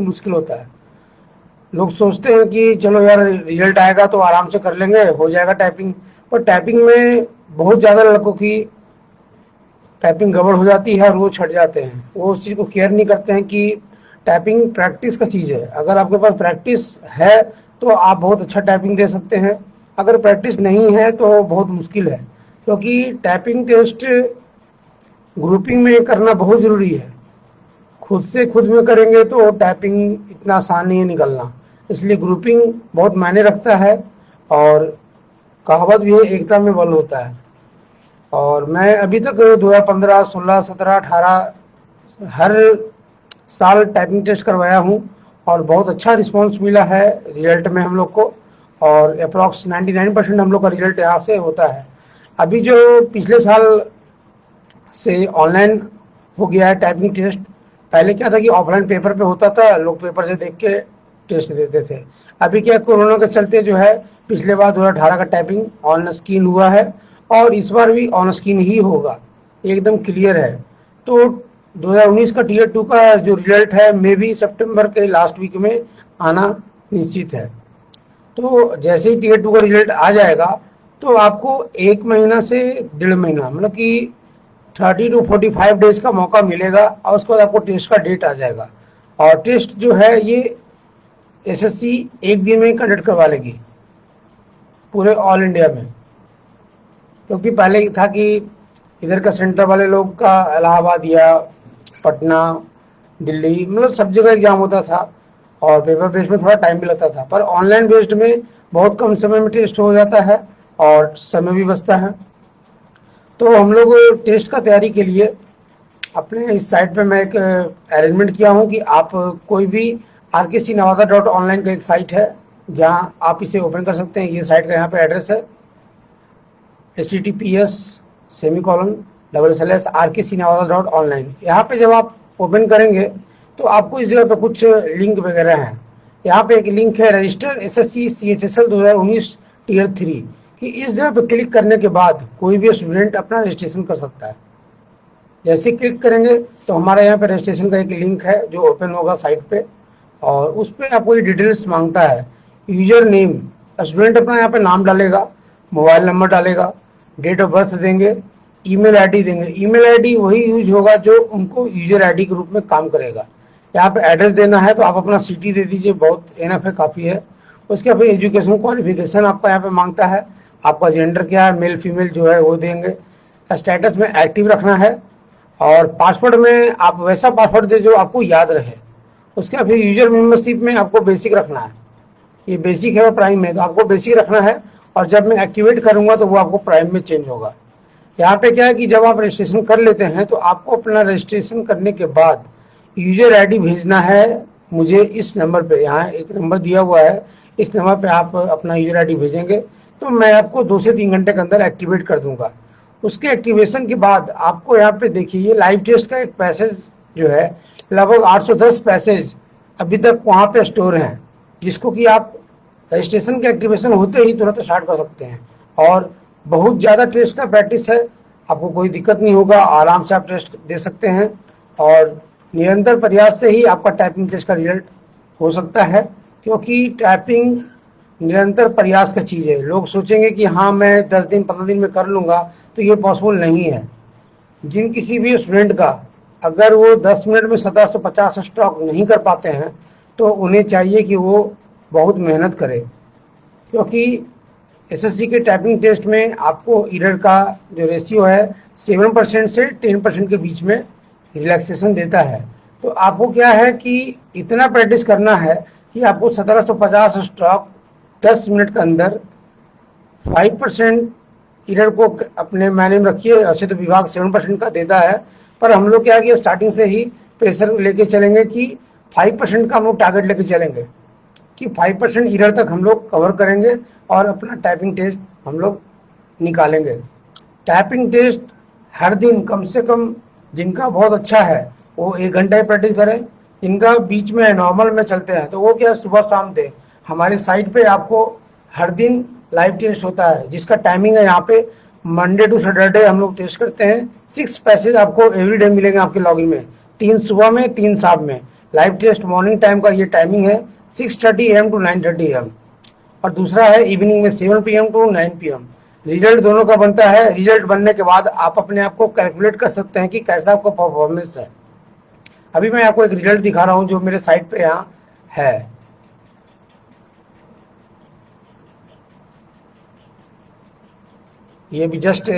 मुश्किल होता है। लोग सोचते हैं कि चलो यार रिजल्ट आएगा तो आराम से कर लेंगे, हो जाएगा टाइपिंग, पर टाइपिंग में बहुत ज़्यादा लड़कों की टाइपिंग गड़बड़ हो जाती है और वो छट जाते हैं। वो उस चीज़ को केयर नहीं करते हैं कि टाइपिंग प्रैक्टिस का चीज़ है। अगर आपके पास प्रैक्टिस है तो आप बहुत अच्छा टाइपिंग दे सकते हैं, अगर प्रैक्टिस नहीं है तो बहुत मुश्किल है, क्योंकि टाइपिंग टेस्ट ग्रुपिंग में करना बहुत ज़रूरी है। खुद से खुद में करेंगे तो टाइपिंग इतना आसान नहीं है निकलना, इसलिए ग्रुपिंग बहुत मायने रखता है। और कहावत भी है, एकता में बल होता है। और मैं अभी तक 2015, 16, 17, 18 हर साल टाइपिंग टेस्ट करवाया हूँ और बहुत अच्छा रिस्पांस मिला है रिजल्ट में हम लोग को। और अप्रॉक्स 99% हम लोग का रिजल्ट यहाँ से होता है। अभी जो पिछले साल से ऑनलाइन हो गया है टाइपिंग टेस्ट, पहले क्या था कि ऑफलाइन पेपर पे होता था, लोग पेपर से देख के टेस्ट देते थे। अभी क्या कोरोना के चलते जो है पिछले बार 2018 का टाइपिंग ऑन स्क्रीन हुआ है और इस बार भी ऑन स्क्रीन ही होगा, एकदम क्लियर है। तो 2019 का टीयर 2 का जो रिजल्ट है मे भी सितंबर के लास्ट वीक में आना निश्चित है। तो जैसे ही टीयर 2 का रिजल्ट आ जाएगा तो आपको 1 महीना से 1.5 महीना, मतलब कि 30 to 45 डेज का मौका मिलेगा और उसके बाद आपको टेस्ट का डेट आ जाएगा। और टेस्ट जो है ये एसएससी एक दिन में कंडक्ट करवा लेगी पूरे ऑल इंडिया में, क्योंकि पहले था कि इधर का सेंटर वाले लोग का इलाहाबाद या पटना, दिल्ली, मतलब सब जगह एग्जाम होता था और पेपर बेस्ड में थोड़ा टाइम भी लगता था, पर ऑनलाइन बेस्ड में बहुत कम समय में टेस्ट हो जाता है और समय भी बचता है। तो हम लोग टेस्ट का तैयारी के लिए अपने इस साइट पे मैं एक अरेंजमेंट किया हूँ कि आप कोई भी rkcnavada.online का एक साइट है जहाँ आप इसे ओपन कर सकते हैं। ये साइट का यहाँ पे एड्रेस है https://rkcnavada.online। यहाँ पे जब आप ओपन करेंगे तो आपको इस जगह पे कुछ लिंक वगैरह हैं। यहाँ पे एक लिंक है रजिस्टर एसएससी CHSL 2019 टीयर 3 कि इस जगह पे क्लिक करने के बाद कोई भी स्टूडेंट अपना रजिस्ट्रेशन कर सकता है। जैसे क्लिक करेंगे तो हमारे यहाँ पे रजिस्ट्रेशन का एक लिंक है जो ओपन होगा साइट पे, और उस पर आपको ये डिटेल्स मांगता है। यूजर नेम, स्टूडेंट अपना यहाँ पे नाम डालेगा, मोबाइल नंबर डालेगा, डेट ऑफ बर्थ देंगे, ईमेल आईडी देंगे। ईमेल आईडी वही यूज होगा जो उनको यूजर आईडी के रूप में काम करेगा। यहाँ पे एड्रेस देना है तो आप अपना सिटी दे दीजिए, बहुत एनफ है, काफ़ी है। उसके बाद एजुकेशन क्वालिफिकेशन आपका यहाँ पे मांगता है, आपका जेंडर क्या है, मेल फीमेल जो है वो देंगे। स्टेटस में एक्टिव रखना है और पासवर्ड में आप वैसा पासवर्ड दे जो आपको याद रहे। उसके बाद फिर यूजर मेंबरशिप में आपको बेसिक रखना है, ये बेसिक है और प्राइम है, तो आपको बेसिक रखना है और जब मैं एक्टिवेट करूंगा तो वो आपको प्राइम में चेंज होगा। यहाँ पे क्या है कि जब आप रजिस्ट्रेशन कर लेते हैं तो आपको अपना रजिस्ट्रेशन करने के बाद यूजर आईडी भेजना है मुझे इस नंबर पे। यहाँ एक नंबर दिया हुआ है, इस नंबर पे आप अपना यूजर आईडी भेजेंगे तो मैं आपको 2 से 3 घंटे के अंदर एक्टिवेट कर दूंगा। उसके एक्टिवेशन के बाद आपको यहाँ पे देखिए ये लाइव टेस्ट का एक पैसेज जो है, लगभग 810 पैसेज अभी तक वहाँ पे स्टोर हैं, जिसको कि आप रजिस्ट्रेशन के एक्टिवेशन होते ही तुरंत स्टार्ट कर सकते हैं। और बहुत ज़्यादा टेस्ट का प्रैक्टिस है, आपको कोई दिक्कत नहीं होगा, आराम से आप टेस्ट दे सकते हैं। और निरंतर प्रयास से ही आपका टाइपिंग टेस्ट का रिजल्ट हो सकता है, क्योंकि टाइपिंग निरंतर प्रयास का चीज़ है। लोग सोचेंगे कि हाँ मैं 10 दिन 15 दिन में कर लूँगा, तो ये पॉसिबल नहीं है। जिन किसी भी स्टूडेंट का अगर वो 10 मिनट में 1750 स्ट्रोक नहीं कर पाते हैं तो उन्हें चाहिए कि वो बहुत मेहनत करें, क्योंकि एसएससी के टाइपिंग टेस्ट में आपको एरर का जो रेशियो है 7% से 10% के बीच में रिलैक्सेशन देता है। तो आपको क्या है कि इतना प्रैक्टिस करना है कि आपको 1750 स्ट्रोक 10 मिनट के अंदर 5% एरर को अपने मायने में रखिए। ऐसे तो विभाग 7% का देता है, पर हम लोग क्या किया स्टार्टिंग से ही प्रेशर लेके चलेंगे कि 5% का हम लोग टारगेट लेके चलेंगे कि 5% एरर तक हम लोग कवर करेंगे और अपना टाइपिंग टेस्ट हम लोग निकालेंगे। टाइपिंग टेस्ट हर दिन कम से कम, जिनका बहुत अच्छा है वो 1 घंटा ही प्रैक्टिस करें, जिनका बीच में नॉर्मल में चलते हैं तो वो क्या सुबह शाम दे। हमारे साइट पे आपको हर दिन लाइव टेस्ट होता है, जिसका टाइमिंग है यहाँ पे मंडे टू सैटरडे हम लोग टेस्ट करते हैं। 6 पैसेज आपको एवरीडे मिलेंगे आपके लॉगिन में, 3 सुबह में 3 शाम में। लाइव टेस्ट मॉर्निंग टाइम का ये टाइमिंग है 6:30 AM to 9:30 AM, और दूसरा है इवनिंग में 7 PM to 9 PM। रिजल्ट दोनों का बनता है। रिजल्ट बनने के बाद आप अपने आप को कैलकुलेट कर सकते हैं कि कैसा आपका परफॉर्मेंस है। अभी मैं आपको एक रिजल्ट दिखा रहा हूं जो मेरे साइट पे यहाँ है। ये भी जस्ट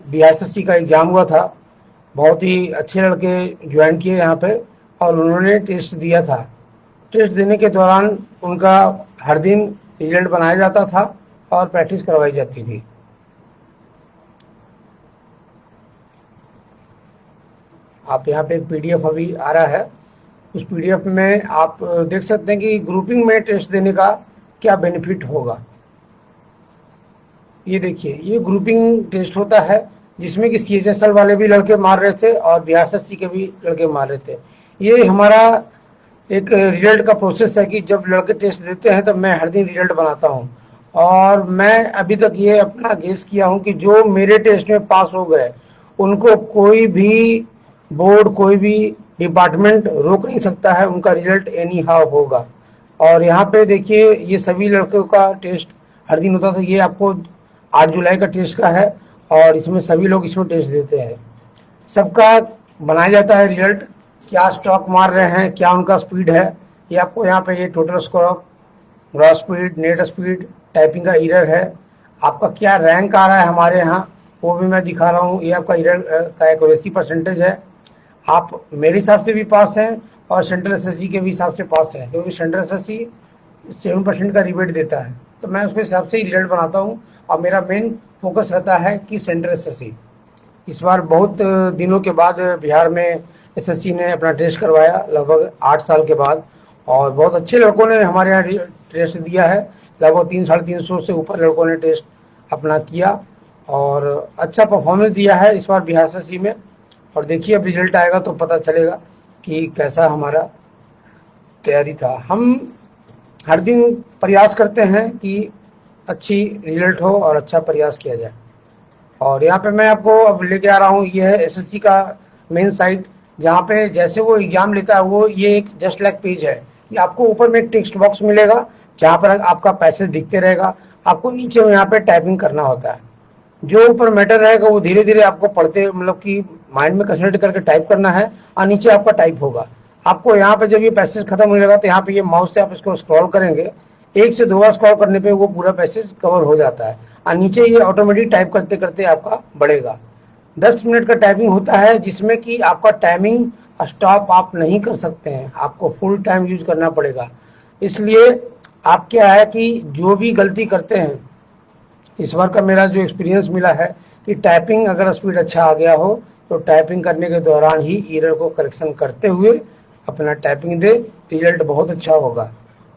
BISSC का एग्ज़ाम हुआ था। बहुत ही अच्छे लड़के ज्वाइन किए यहाँ पे और उन्होंने टेस्ट दिया था। टेस्ट देने के दौरान उनका हर दिन रिजल्ट बनाया जाता था और प्रैक्टिस करवाई जाती थी। आप यहाँ पे एक PDF अभी आ रहा है, उस PDF में आप देख सकते हैं कि ग्रुपिंग में टेस्ट देने का क्या बेनिफिट होगा। ये देखिए, ये ग्रुपिंग टेस्ट होता है जिसमें कि CHSL वाले भी लड़के मार रहे थे और BISSC के भी लड़के मार रहे थे। ये हमारा एक रिजल्ट का प्रोसेस है कि जब लड़के टेस्ट देते हैं तब मैं हर दिन रिजल्ट बनाता हूँ, और मैं अभी तक ये अपना गेस किया हूँ कि जो मेरे टेस्ट में पास हो गए उनको कोई भी बोर्ड, कोई भी डिपार्टमेंट रोक नहीं सकता है, उनका रिजल्ट एनी हाउ होगा। और यहाँ पे देखिए, ये सभी लड़कों का टेस्ट हर दिन होता था। ये आपको 8 जुलाई का टेस्ट का है और इसमें सभी लोग इसमें टेस्ट देते हैं। सबका बनाया जाता है रिजल्ट, क्या स्टॉक मार रहे हैं, क्या उनका स्पीड है। ये आपको यहाँ पे ये total score, gross speed, net speed, typing का एरर है, आपका क्या रैंक आ रहा है हमारे यहाँ वो भी मैं दिखा रहा हूँ। ये आपका एरर का एक्यूरेसी परसेंटेज है। आप मेरे हिसाब से भी पास हैं और सेंट्रल SSC के भी हिसाब से पास हैं, क्योंकि सेंट्रल SSC 7% का रिबेट देता है, तो मैं उसके हिसाब से ही रिजल्ट बनाता हूँ। और मेरा मेन फोकस रहता है कि सेंट्रल SSC। इस बार बहुत दिनों के बाद बिहार में SSC ने अपना टेस्ट करवाया, लगभग 8 साल के बाद, और बहुत अच्छे लड़कों ने हमारे यहाँ टेस्ट दिया है। लगभग 300-350 से ऊपर लड़कों ने टेस्ट अपना किया और अच्छा परफॉर्मेंस दिया है इस बार बिहार SSC में। और देखिए, अब रिजल्ट आएगा तो पता चलेगा कि कैसा हमारा तैयारी था। हम हर दिन प्रयास करते हैं कि अच्छी रिजल्ट हो और अच्छा प्रयास किया जाए। और यहाँ पे मैं आपको अब लेके आ रहा हूँ, ये है SSC का मेन साइट, जहाँ पे जैसे वो एग्जाम लेता है वो ये एक जस्ट लाइक पेज है। ये आपको ऊपर में एक टेक्स्ट बॉक्स मिलेगा जहाँ पर आपका पैसेज दिखते रहेगा। आपको नीचे में यहाँ पे टाइपिंग करना होता है। जो ऊपर मैटर रहेगा वो धीरे धीरे आपको पढ़ते, मतलब कि माइंड में कंसंट्रेट करके टाइप करना है, और नीचे आपका टाइप होगा। आपको यहाँ पे जब ये पैसेज खत्म होने लगा तो यहाँ पे ये माउस से आप इसको स्क्रॉल करेंगे, 1 से 2 बार स्क्रॉल करने पे वो पूरा पैसेज कवर हो जाता है, और नीचे ये ऑटोमेटिक टाइप करते करते आपका बढ़ेगा। 10 मिनट का टाइपिंग होता है, जिसमें कि आपका टाइमिंग स्टॉप आप नहीं कर सकते हैं, आपको फुल टाइम यूज करना पड़ेगा। इसलिए आप क्या है कि जो भी गलती करते हैं, इस बार का मेरा जो एक्सपीरियंस मिला है कि टाइपिंग अगर स्पीड अच्छा आ गया हो तो टाइपिंग करने के दौरान ही एरर को करेक्शन करते हुए अपना टाइपिंग दे, रिजल्ट बहुत अच्छा होगा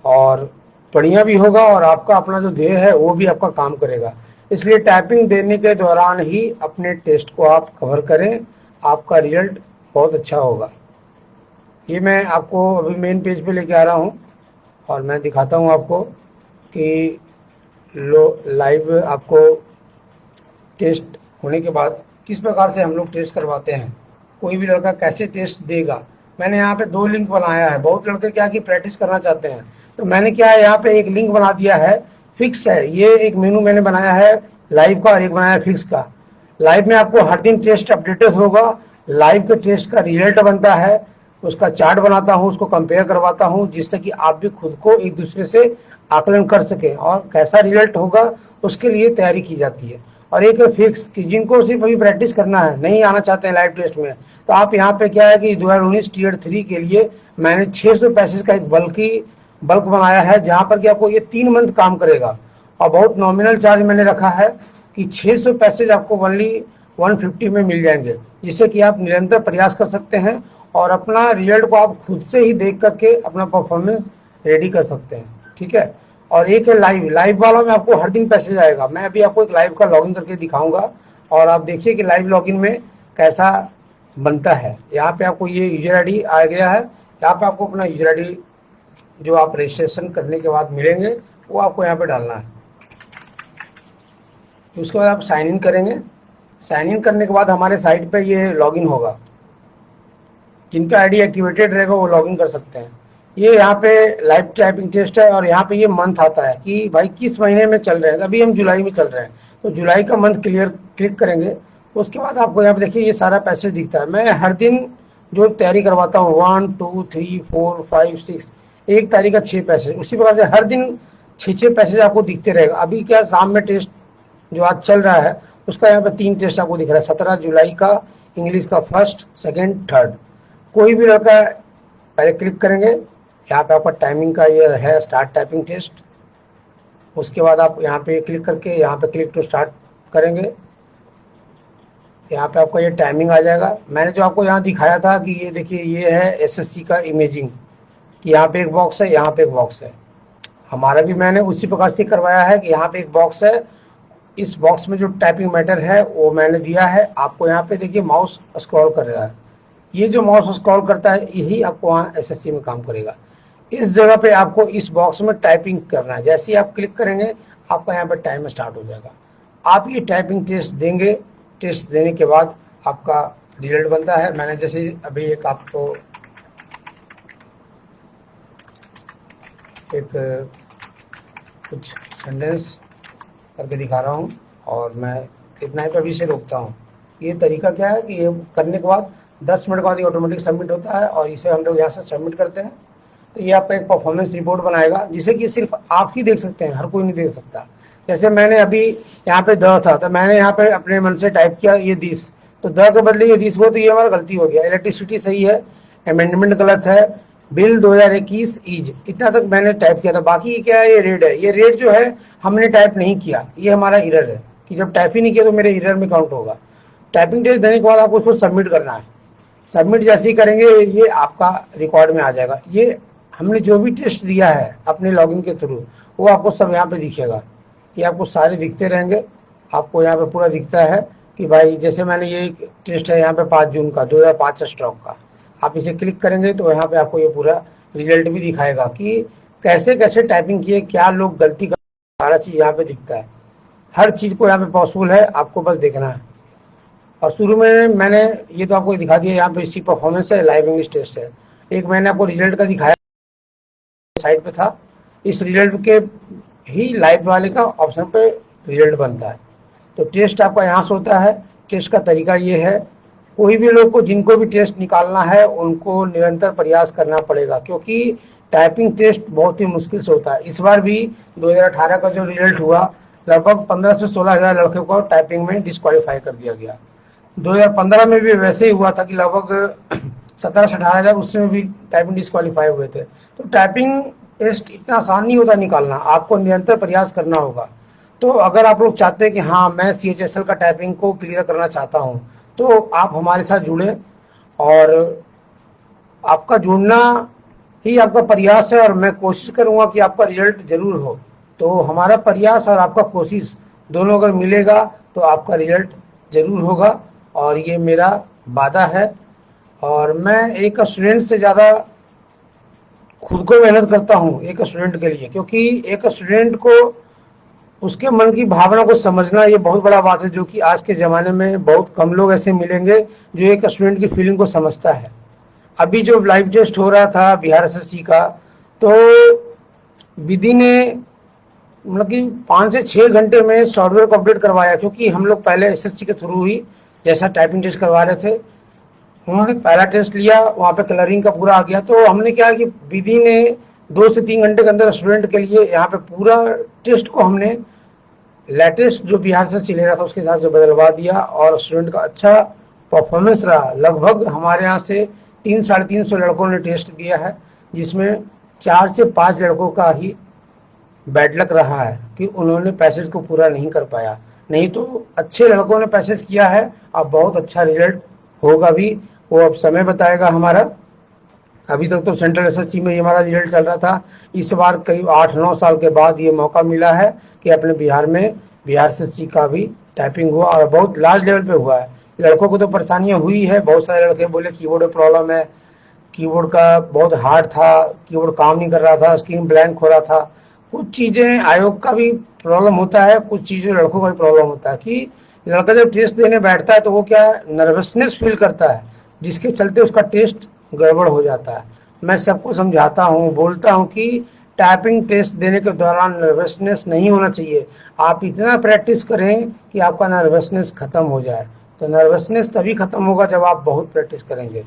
और बढ़िया भी होगा, और आपका अपना जो ध्येय है वो भी आपका काम करेगा। इसलिए टाइपिंग देने के दौरान ही अपने टेस्ट को आप कवर करें, आपका रिजल्ट बहुत अच्छा होगा। ये मैं आपको अभी मेन पेज पे लेके आ रहा हूँ और मैं दिखाता हूँ आपको कि लाइव आपको टेस्ट होने के बाद किस प्रकार से हम लोग टेस्ट करवाते हैं, कोई भी लड़का कैसे टेस्ट देगा। मैंने यहाँ पे 2 लिंक बनाया है। बहुत लड़के क्या कि प्रैक्टिस करना चाहते हैं, तो मैंने क्या है यहाँ पे एक लिंक बना दिया है, फिक्स है। ये एक मेनू मैंने बनाया है लाइव का और एक बनाया है फिक्स का। लाइव में आपको हर दिन टेस्ट अपडेटेड होगा, लाइव के टेस्ट का रिजल्ट बनता है, उसका चार्ट बनाता हूँ, उसको कंपेयर करवाता हूँ, जिससे कि आप भी खुद को एक दूसरे से आकलन कर सकें और कैसा रिजल्ट होगा उसके लिए तैयारी की जाती है। और एक फिक्स कि जिनको सिर्फ अभी प्रैक्टिस करना है, नहीं आना चाहते हैं लाइव टेस्ट में, तो आप यहाँ पे क्या है कि 2019 टीयर 3 के लिए मैंने 600 पैसेज का एक बल्क बनाया है, जहाँ पर कि आपको ये 3 मंथ काम करेगा। और बहुत नॉमिनल चार्ज मैंने रखा है कि 600 पैसेज आपको ओनली 150 में मिल जाएंगे, जिससे कि आप निरंतर प्रयास कर सकते हैं और अपना रिजल्ट को आप खुद से ही देख करके अपना परफॉर्मेंस रेडी कर सकते हैं। ठीक है। और एक है लाइव वाला में आपको हर दिन पैसेज आएगा। मैं अभी आपको एक लाइव का लॉगिन करके दिखाऊंगा और आप देखिए कि लाइव लॉगिन में कैसा बनता है। यहाँ पे आपको ये यूजर आईडी आ गया है, यहाँ पे आपको अपना यूजर आईडी जो आप रजिस्ट्रेशन करने के बाद मिलेंगे वो आपको यहाँ पे डालना है। उसके बाद आप साइन इन करेंगे। साइन इन करने के बाद हमारे साइट पे ये लॉगिन होगा। जिनका आईडी एक्टिवेटेड रहेगा वो लॉगिन कर सकते हैं। ये यहाँ पे लाइव टाइपिंग टेस्ट है और यहाँ पे ये मंथ आता है कि भाई किस महीने में चल रहे हैं। अभी हम जुलाई में चल रहे हैं, तो जुलाई का मंथ क्लिक करेंगे। उसके बाद आपको यहाँ पे देखिए ये सारा पैसेज दिखता है। मैं हर दिन जो तैयारी करवाता हूँ 1 2 3 4 5 6, एक तारीख का 6 पैसेज, उसी प्रकार से हर दिन 6 पैसेज आपको दिखते रहेगा। अभी क्या शाम में टेस्ट जो आज चल रहा है उसका यहाँ पे 3 टेस्ट आपको दिख रहा है। 17 जुलाई का इंग्लिश का फर्स्ट, सेकेंड, थर्ड। कोई भी लड़का पहले क्लिक करेंगे, यहाँ पे आपका टाइमिंग का ये है स्टार्ट टाइपिंग टेस्ट। उसके बाद आप यहाँ पे क्लिक करके यहाँ पे क्लिक टू स्टार्ट करेंगे, यहाँ पे आपका ये टाइमिंग आ जाएगा। मैंने जो आपको यहाँ दिखाया था कि ये देखिए ये है एसएससी का इमेजिंग, कि यहाँ पे एक बॉक्स है, यहाँ पे एक बॉक्स है। हमारा भी मैंने उसी प्रकार से करवाया है कि यहाँ पे एक बॉक्स है, इस बॉक्स में जो टाइपिंग मैटर है वो मैंने दिया है आपको। यहाँ पे देखिए माउस स्क्रॉल कर रहा है, ये जो माउस स्क्रॉल करता है यही आपको वहाँ एसएससी में काम करेगा। इस जगह पे आपको इस बॉक्स में टाइपिंग करना है। जैसे ही आप क्लिक करेंगे आपका यहाँ पे टाइम स्टार्ट हो जाएगा। आप ये टाइपिंग टेस्ट देंगे, टेस्ट देने के बाद आपका रिजल्ट बनता है। मैंने जैसे अभी एक आपको एक कुछ सेंटेंस करके दिखा रहा हूँ और मैं इतना ही पे अभी से रोकता हूँ। ये तरीका क्या है कि ये करने के बाद 10 मिनट के बाद ये ऑटोमेटिक सबमिट होता है और इसे हम लोग यहाँ से सबमिट करते हैं। तो ये आपका एक परफॉर्मेंस रिपोर्ट बनाएगा जिसे कि सिर्फ आप ही देख सकते हैं, हर कोई नहीं देख सकता। जैसे मैंने अभी यहाँ पे द था तो मैंने यहाँ पे अपने मन से टाइप किया ये दिस, तो द के बदले ये दिस हुआ, तो ये हमारा गलती हो गया। इलेक्ट्रिसिटी सही है, अमेंडमेंट गलत है, बिल 2021 इज, इतना तक मैंने टाइप किया था। बाकी ये क्या है, ये रेड है, ये रेड जो है हमने टाइप नहीं किया, ये हमारा एरर है कि जब टाइप ही नहीं किया तो मेरे एरर में काउंट होगा। टाइपिंग टेस्ट देने के बाद आपको उसको सबमिट करना है। सबमिट जैसे ही करेंगे ये आपका रिकॉर्ड में आ जाएगा। ये हमने जो भी टेस्ट दिया है अपने लॉगिन के थ्रू वो आपको सब यहाँ पे दिखेगा। ये आपको सारे दिखते रहेंगे। आपको यहाँ पे पूरा दिखता है कि भाई जैसे मैंने ये एक टेस्ट है यहाँ पे 5 जून का 2005 स्टॉक का, आप इसे क्लिक करेंगे तो यहाँ पे आपको ये पूरा रिजल्ट भी दिखाएगा कि कैसे कैसे टाइपिंग किए, क्या लोग गलती कर, सारा चीज़ यहाँ पे दिखता है। हर चीज़ को यहाँ पे पॉसिबल है, आपको बस देखना है। और शुरू में मैंने ये तो आपको दिखा दिया, यहाँ पे इसी परफॉर्मेंस है, लाइव इंग्लिश टेस्ट है। एक मैंने आपको रिजल्ट का दिखाया साइड पे था, इस रिजल्ट के ही लाइव वाले का ऑप्शन पे रिजल्ट बनता है। तो टेस्ट आपका यहाँ से होता है। टेस्ट का तरीका ये है, कोई भी लोग को जिनको भी टेस्ट निकालना है उनको निरंतर प्रयास करना पड़ेगा, क्योंकि टाइपिंग टेस्ट बहुत ही मुश्किल से होता है। इस बार भी 2018 का जो रिजल्ट हुआ लगभग 15 से 16 हज़ार लड़कों को टाइपिंग में डिस्क्वालीफाई कर दिया गया। 2015 में भी वैसे ही हुआ था कि लगभग 17 से 18 हज़ार उसमें भी टाइपिंग डिस्क्वालीफाई हुए थे। तो टाइपिंग टेस्ट इतना आसान नहीं होता निकालना, आपको निरंतर प्रयास करना होगा। तो अगर आप लोग चाहते हैं कि हाँ मैं CHSL का टाइपिंग को क्लियर करना चाहता हूँ तो आप हमारे साथ जुड़े, और आपका जुड़ना ही आपका प्रयास है और मैं कोशिश करूँगा कि आपका रिजल्ट जरूर हो। तो हमारा प्रयास और आपका कोशिश दोनों अगर मिलेगा तो आपका रिजल्ट जरूर होगा, और ये मेरा वादा है। और मैं एक स्टूडेंट से ज़्यादा खुद को मेहनत करता हूँ एक स्टूडेंट के लिए, क्योंकि एक स्टूडेंट को उसके मन की भावना को समझना ये बहुत बड़ा बात है, जो कि आज के ज़माने में बहुत कम लोग ऐसे मिलेंगे जो एक स्टूडेंट की फीलिंग को समझता है। अभी जो लाइव टेस्ट हो रहा था बिहार SSC का, तो विधि ने मतलब कि 5 से 6 घंटे में सॉफ्टवेयर को अपडेट करवाया, क्योंकि हम लोग पहले SSC के थ्रू ही जैसा टाइपिंग टेस्ट करवा रहे थे, उन्होंने पहला टेस्ट लिया, वहाँ पे कलरिंग का पूरा आ गया। तो हमने क्या कि विधि ने 2 से 3 घंटे के अंदर स्टूडेंट के लिए यहाँ पे पूरा टेस्ट को हमने लेटेस्ट जो बिहार से ले रहा था उसके हिसाब से बदलवा दिया, और स्टूडेंट का अच्छा परफॉर्मेंस रहा। लगभग हमारे यहाँ से 300-350 लड़कों ने टेस्ट दिया है, जिसमें 4 से 5 लड़कों का ही बैड लक रहा है कि उन्होंने पैसेज को पूरा नहीं कर पाया। नहीं तो अच्छे लड़कों ने पैसेज किया है, अब बहुत अच्छा रिजल्ट होगा भी, वो अब समय बताएगा हमारा। अभी तक तो सेंट्रल SSC में ये हमारा रिजल्ट चल रहा था। इस बार करीब 8-9 साल के बाद ये मौका मिला है कि अपने बिहार में बिहार SSC का भी टाइपिंग हुआ, और बहुत लार्ज लेवल पे हुआ है। लड़कों को तो परेशानियां हुई है, बहुत सारे लड़के बोले कीबोर्ड में प्रॉब्लम है, कीबोर्ड का बहुत हार्ड था, कीबोर्ड काम नहीं कर रहा था, स्क्रीन ब्लैंक हो रहा था। कुछ चीज़ें आयोग का भी प्रॉब्लम होता है, कुछ चीज़ें लड़कों का भी प्रॉब्लम होता है कि लड़का जब टेस्ट देने बैठता है तो वो क्या नर्वसनेस फील करता है, जिसके चलते उसका टेस्ट गड़बड़ हो जाता है। मैं सबको समझाता हूँ, बोलता हूँ कि टाइपिंग टेस्ट देने के दौरान नर्वसनेस नहीं होना चाहिए। आप इतना प्रैक्टिस करें कि आपका नर्वसनेस खत्म हो जाए। तो नर्वसनेस तभी खत्म होगा जब आप बहुत प्रैक्टिस करेंगे।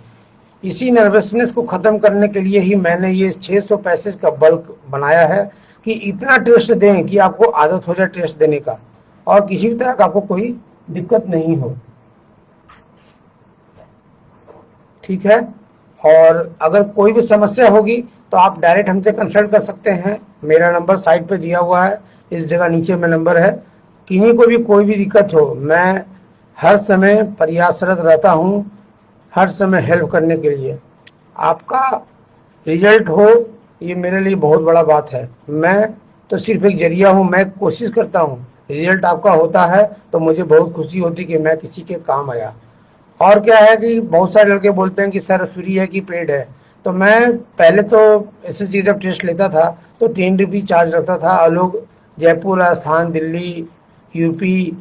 इसी नर्वसनेस को ख़त्म करने के लिए ही मैंने ये 600 पैसेज का बल्क बनाया है कि इतना टेस्ट दें कि आपको आदत हो जाए टेस्ट देने का और किसी भी तरह का आपको कोई दिक्कत नहीं हो। ठीक है। और अगर कोई भी समस्या होगी तो आप डायरेक्ट हमसे कंसल्ट कर सकते हैं। मेरा नंबर साइड पे दिया हुआ है, इस जगह नीचे में नंबर है। किन्हीं को भी कोई भी दिक्कत हो, मैं हर समय प्रयासरत रहता हूँ, हर समय हेल्प करने के लिए। आपका रिजल्ट हो ये मेरे लिए बहुत बड़ा बात है। मैं तो सिर्फ एक जरिया हूँ, मैं कोशिश करता हूँ। रिजल्ट आपका होता है तो मुझे बहुत खुशी होती कि मैं किसी के काम आया। और क्या है कि बहुत सारे लड़के बोलते हैं कि सर फ्री है कि पेड है। तो मैं पहले तो SSG जब टेस्ट लेता था तो 10 रुपये चार्ज रखता था और लोग जयपुर, राजस्थान, दिल्ली, यूपी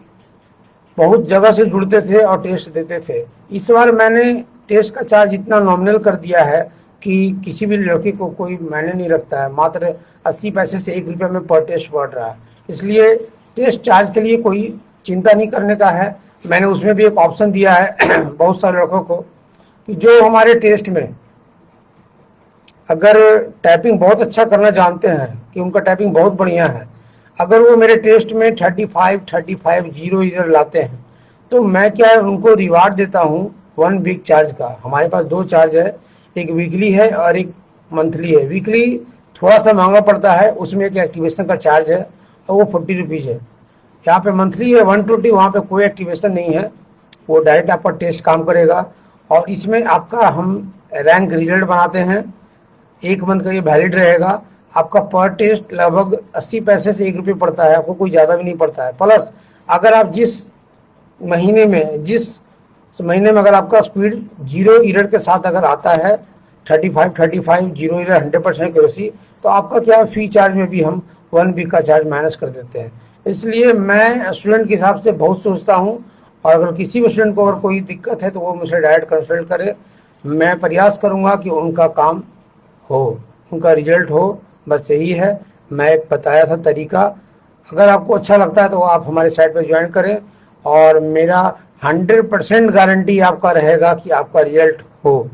बहुत जगह से जुड़ते थे और टेस्ट देते थे। इस बार मैंने टेस्ट का चार्ज इतना नॉमिनल कर दिया है कि किसी भी लड़के को कोई मायने नहीं रखता है। मात्र 80 पैसे से 1 रुपये में पर टेस्ट पड़ रहा है। इसलिए टेस्ट चार्ज के लिए कोई चिंता नहीं करने का है। मैंने उसमें भी एक ऑप्शन दिया है बहुत सारे लड़कों को कि जो हमारे टेस्ट में अगर टाइपिंग बहुत अच्छा करना जानते हैं, कि उनका टाइपिंग बहुत बढ़िया है, अगर वो मेरे टेस्ट में 35 जीरो इधर लाते हैं तो मैं क्या है उनको रिवार्ड देता हूँ 1 वीक चार्ज का। हमारे पास 2 चार्ज है, एक वीकली है और एक मंथली है। वीकली थोड़ा सा महंगा पड़ता है, उसमें एक एक्टिवेशन का चार्ज है और वो 40 रुपीज़ है। यहाँ पे मंथली है 120, वहाँ पे कोई एक्टिवेशन नहीं है, वो डायरेक्ट आपका टेस्ट काम करेगा। और इसमें आपका हम रैंक रिजल्ट बनाते हैं, 1 मंथ का ये वैलिड रहेगा। आपका पर टेस्ट लगभग 80 पैसे से 1 रुपये पड़ता है, आपको कोई ज़्यादा भी नहीं पड़ता है। प्लस अगर आप जिस महीने में अगर आपका स्पीड 0 एरर के साथ अगर आता है 35 0 एरर 100% एक्यूरेसी, तो आपका क्या फी चार्ज में भी हम 1 वीक का चार्ज माइनस कर देते हैं। इसलिए मैं स्टूडेंट के हिसाब से बहुत सोचता हूँ और अगर किसी भी स्टूडेंट को अगर कोई दिक्कत है तो वो मुझसे डायरेक्ट कंसल्ट करे। मैं प्रयास करूँगा कि उनका काम हो, उनका रिजल्ट हो, बस यही है। मैं एक बताया था तरीका, अगर आपको अच्छा लगता है तो आप हमारे साइट पर ज्वाइन करें और मेरा 100% गारंटी आपका रहेगा कि आपका रिजल्ट हो।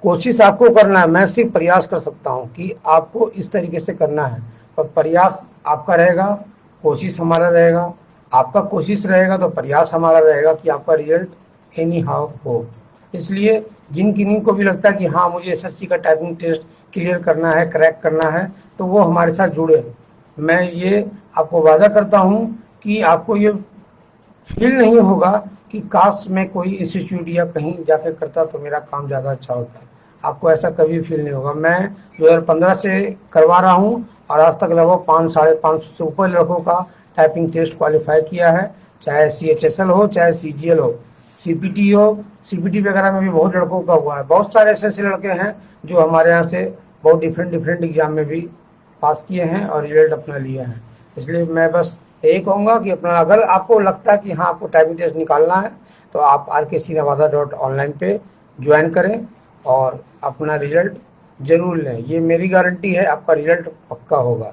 कोशिश आपको करना है, मैं सिर्फ प्रयास कर सकता हूँ कि आपको इस तरीके से करना है, पर प्रयास आपका रहेगा, कोशिश हमारा रहेगा। आपका कोशिश रहेगा तो प्रयास हमारा रहेगा कि आपका रिजल्ट एनी हाउ हो। इसलिए जिन किन्हीं को भी लगता है कि हाँ मुझे SSC का टाइपिंग टेस्ट क्लियर करना है, क्रैक करना है, तो वो हमारे साथ जुड़े। मैं ये आपको वादा करता हूँ कि आपको ये फील नहीं होगा कि काश मैं कोई इंस्टीट्यूट या कहीं जाके करता तो मेरा काम ज़्यादा अच्छा होता। आपको ऐसा कभी फील नहीं होगा। मैं 2015 से करवा रहा हूँ और आज तक लगभग 500-550 से ऊपर लड़कों का टाइपिंग टेस्ट क्वालिफाई किया है, चाहे CHSL हो चाहे CGL हो, CPT हो। CPT वगैरह में भी बहुत लड़कों का हुआ है। बहुत सारे ऐसे लड़के हैं जो हमारे यहाँ से बहुत डिफरेंट एग्जाम में भी पास किए हैं और रिजल्ट अपना लिया है। इसलिए मैं बस यही कहूँगा कि अपना अगर आपको लगता है कि हाँ आपको टाइपिंग टेस्ट निकालना है तो आप rkcnavada.online पे ज्वाइन करें और अपना रिजल्ट जरूर लें। ये मेरी गारंटी है, आपका रिजल्ट पक्का होगा।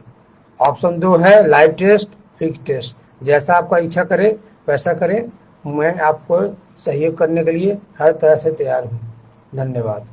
ऑप्शन 2 है लाइव टेस्ट, फिक्स टेस्ट, जैसा आपका इच्छा करे वैसा करें। मैं आपको सहयोग करने के लिए हर तरह से तैयार हूँ। धन्यवाद।